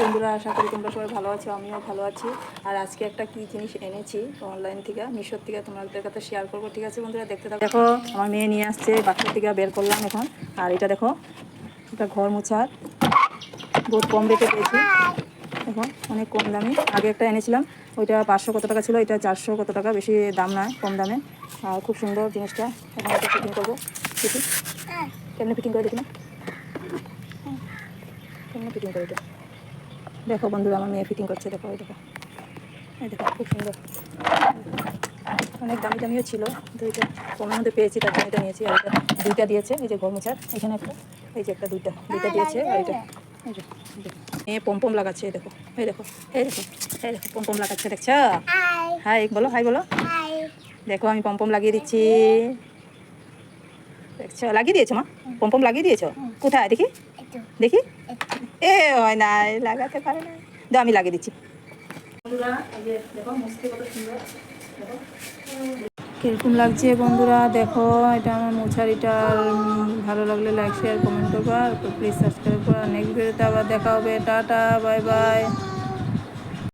বন্ধুরা, আশা করি তোমরা সবাই ভালো আছো, আমিও ভালো আছি। আর আজকে একটা কি জিনিস এনেছি অনলাইন থেকে, মিশোর থেকে, তোমাদের কাছে শেয়ার করবো। ঠিক আছে বন্ধুরা, দেখতে থাকো। দেখো, আমার মেয়ে নিয়ে আসছে, বাচ্চার থেকে বের করলাম এখন। আর এটা দেখো, এটা ঘর মোছার, বহুত কম রেটে পেয়েছি। দেখো, অনেক কম দামে। আগে একটা এনেছিলাম, ওইটা 500 কত টাকা ছিল, এটা 400 কত টাকা, বেশি দাম নয়, কম দামে। আর খুব সুন্দর জিনিসটা। এখন এটা ফিটিং করবো, দেখি কেমনি ফিটিং করে, দেখি না কেমনি ফিটিং করে এটা। দেখো বন্ধুরা, আমার মেয়ে ফিটিং করছে, দেখো, এই দেখো, এই দেখো, খুব সুন্দর। অনেক দামি দামিও ছিল, কিন্তু এটা কমের মধ্যে পেয়েছি, তার জন্য এটা নিয়েছি। আর এটা দুইটা দিয়েছে, এই যে ঘর মোছার, এখানে একটা, এই যে একটা, দুইটা দিয়েছে। আর এটা এই যে মেয়ে পম্পম লাগাচ্ছে, এই দেখো, এই দেখো, এই দেখো, এই দেখো, পম্পম লাগাচ্ছে, দেখছো? হাই বলো, হাই বলো। দেখো, আমি পম্পম লাগিয়ে দিচ্ছি, দেখছো? লাগিয়ে দিয়েছো মা? পম্পম লাগিয়ে দিয়েছো? কোথায় দেখি, দেখি। এ হয় নাই, লাগাতে পারে না। দাও, আমি লাগিয়ে দিচ্ছি। বন্ধুরা, এই যে দেখো, মুছতে কত সুন্দর, দেখো কিরকম লাগছে। বন্ধুরা দেখো, এটা আমার মোছারিটা। ভালো লাগলে লাইক, শেয়ার, কমেন্ট করবা। আর প্লিজ সাবস্ক্রাইব করো। নেক্সট ভিডিওতে আবার দেখা হবে। Tata, bye bye.